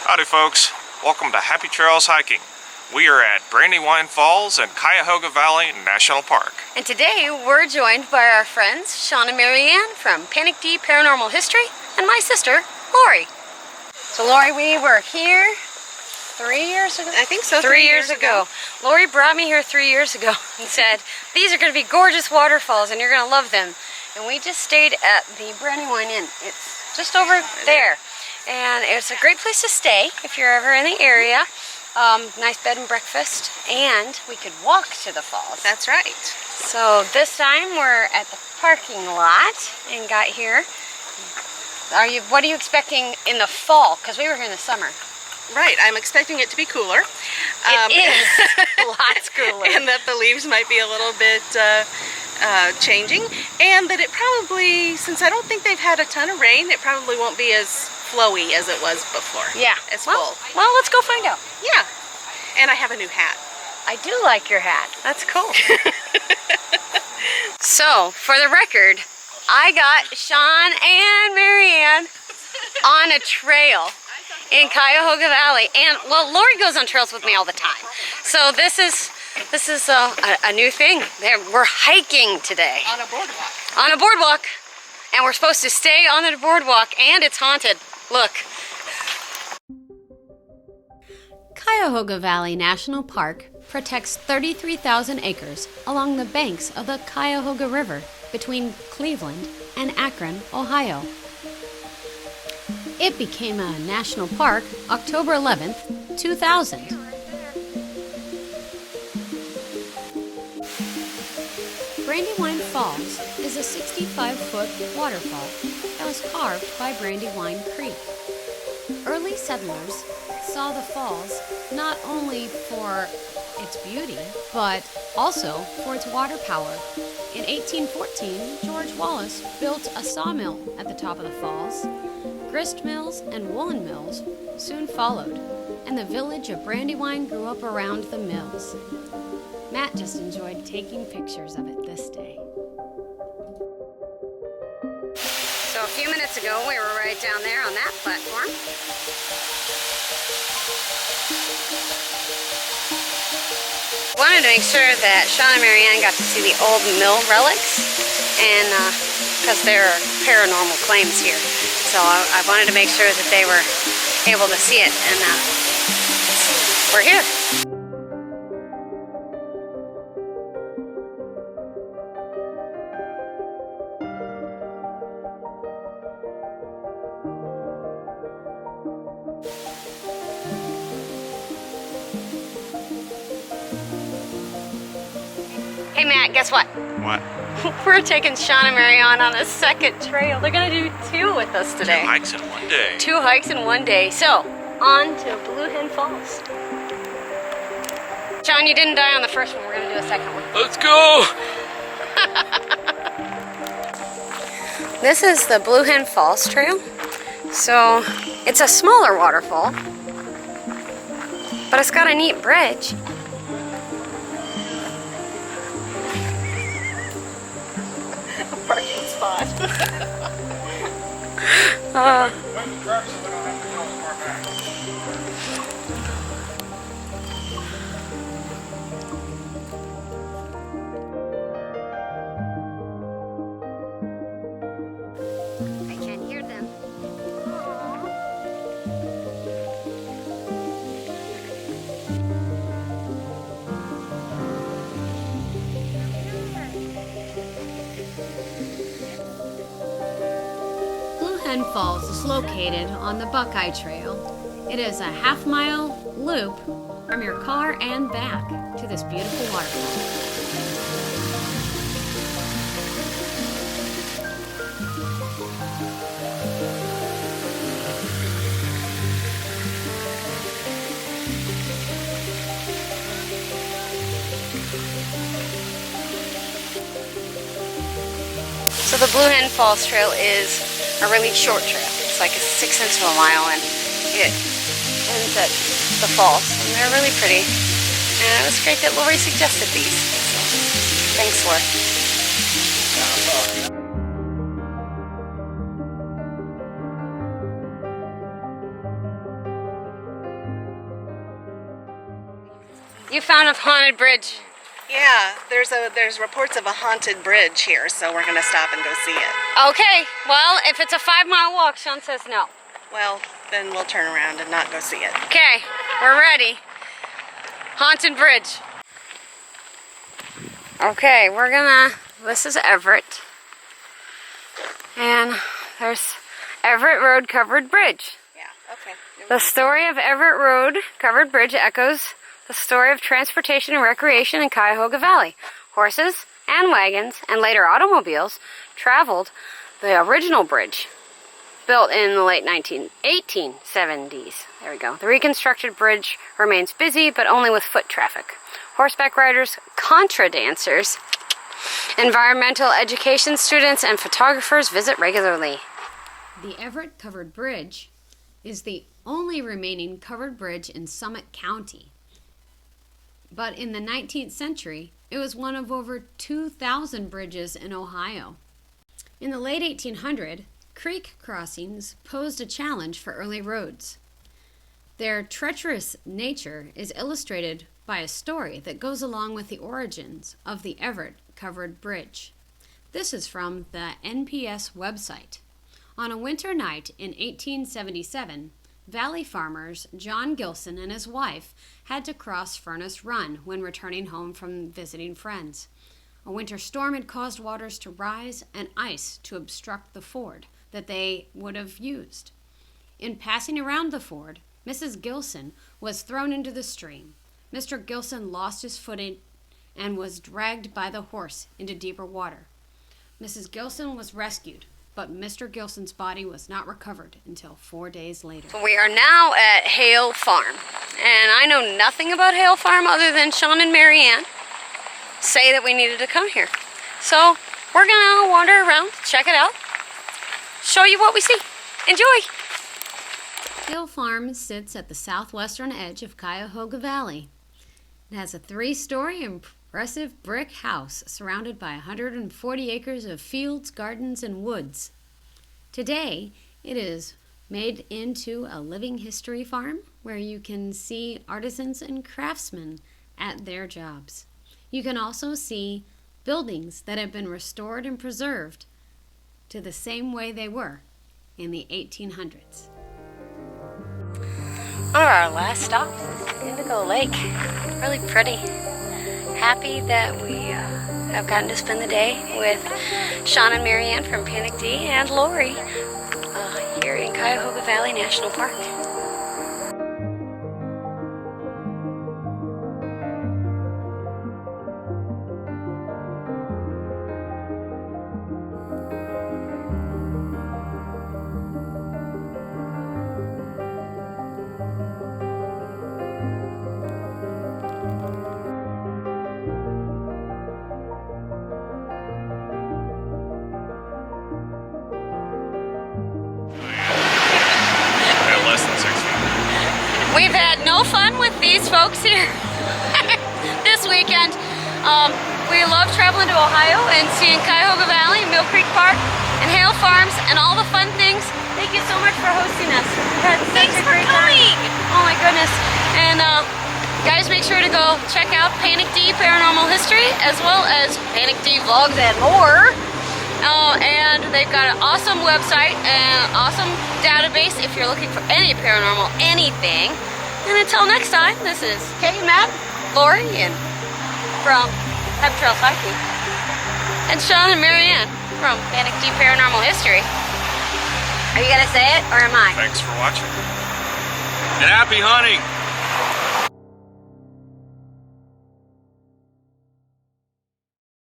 Howdy folks, welcome to Happy Trails Hiking. We are at Brandywine Falls in Cuyahoga Valley National Park. And today we're joined by our friends Sean and Marianne from Panic D Paranormal History and my sister, Lori. So Lori, we were here 3 years ago? I think so, 3 years ago. Lori brought me here 3 years ago and said, these are going to be gorgeous waterfalls and you're going to love them. And we just stayed at the Brandywine Inn. It's just over there. And it's a great place to stay if you're ever in the area. Nice bed and breakfast, and we could walk to the falls. That's right. So this time we're at the parking lot and got here. What are you expecting in the fall? Because we were here in the summer. Right, I'm expecting it to be cooler. It is lots cooler. And that the leaves might be a little bit changing. And that it probably, since I don't think they've had a ton of rain, it probably won't be as flowy as it was before. Yeah. As full. Well, let's go find out. Yeah. And I have a new hat. I do like your hat. That's cool. So, for the record, I got Sean and Marianne on a trail in Cuyahoga Valley, and well, Lori goes on trails with me all the time. So this is a new thing. We're hiking today. On a boardwalk. On a boardwalk, and we're supposed to stay on the boardwalk, and it's haunted. Look. Cuyahoga Valley National Park protects 33,000 acres along the banks of the Cuyahoga River between Cleveland and Akron, Ohio. It became a national park October 11th, 2000. Brandywine Falls is a 65-foot waterfall that was carved by Brandywine Creek. Early settlers saw the falls not only for its beauty, but also for its water power. In 1814, George Wallace built a sawmill at the top of the falls. Grist mills and woolen mills soon followed, and the village of Brandywine grew up around the mills. Matt just enjoyed taking pictures of it this day. So a few minutes ago, we were right down there on that platform. Wanted to make sure that Sean and Marianne got to see the old mill relics, and because there are paranormal claims here. So I wanted to make sure that they were able to see it, and we're here. Hey Matt, guess what? What? We're taking Sean and Marianne on a second trail. They're gonna do two with us today. 2 hikes in one day. 2 hikes in one day. So, on to Blue Hen Falls. Sean, you didn't die on the first one. We're gonna do a second one. Let's go! This is the Blue Hen Falls Trail. So, it's a smaller waterfall, but it's got a neat bridge. Parking spot. I can't hear them. Blue Hen Falls is located on the Buckeye Trail. It is a half-mile loop from your car and back to this beautiful waterfall. So the Blue Hen Falls Trail is a really short trail. It's like a 1/6 of a mile, and it ends at the falls, and they're really pretty. And it was great that Lori suggested these. So thanks, Lori. You found a haunted bridge. Yeah, there's reports of a haunted bridge here, so we're gonna stop and go see it. Okay, well, if it's a 5-mile walk, Sean says no. Well, then we'll turn around and not go see it. Okay, we're ready. Haunted bridge. Okay, this is Everett. And there's Everett Road Covered Bridge. Yeah, okay. The story of Everett Road Covered Bridge echoes the story of transportation and recreation in Cuyahoga Valley. Horses and wagons, and later automobiles, traveled the original bridge, built in the late 1870s. There we go. The reconstructed bridge remains busy, but only with foot traffic. Horseback riders, contra dancers, environmental education students, and photographers visit regularly. The Everett Covered Bridge is the only remaining covered bridge in Summit County. But in the 19th century, it was one of over 2,000 bridges in Ohio. In the late 1800s, creek crossings posed a challenge for early roads. Their treacherous nature is illustrated by a story that goes along with the origins of the Everett Covered Bridge. This is from the NPS website. On a winter night in 1877, Valley farmers John Gilson and his wife had to cross Furnace Run when returning home from visiting friends. A winter storm had caused waters to rise and ice to obstruct the ford that they would have used. In passing around the ford, Mrs. Gilson was thrown into the stream. Mr. Gilson lost his footing and was dragged by the horse into deeper water. Mrs. Gilson was rescued, but Mr. Gilson's body was not recovered until 4 days later. We are now at Hale Farm, and I know nothing about Hale Farm other than Sean and Marianne say that we needed to come here. So we're gonna wander around, check it out, show you what we see. Enjoy! Hale Farm sits at the southwestern edge of Cuyahoga Valley. It has a 3-story impressive brick house surrounded by 140 acres of fields, gardens, and woods. Today, it is made into a living history farm where you can see artisans and craftsmen at their jobs. You can also see buildings that have been restored and preserved to the same way they were in the 1800s. One of our last stops is Indigo Lake. Really pretty. Happy that we have gotten to spend the day with Sean and Marianne from Panic D and Lori here in Cuyahoga Valley National Park. We've had no fun with these folks here this weekend. We love traveling to Ohio and seeing Cuyahoga Valley, Mill Creek Park, and Hale Farms, and all the fun things. Thank you so much for hosting us. Thanks for coming. Oh my goodness. And guys, make sure to go check out Panic D Paranormal History, as well as Panic D Vlogs and more. And they've got an awesome website and an awesome database if you're looking for any paranormal anything. And until next time, this is Kay, Matt, Lori, and from Happy Trails Hiking, and Sean and Marianne from Panic D Paranormal History. Are you gonna say it, or am I? Thanks for watching. And happy hunting!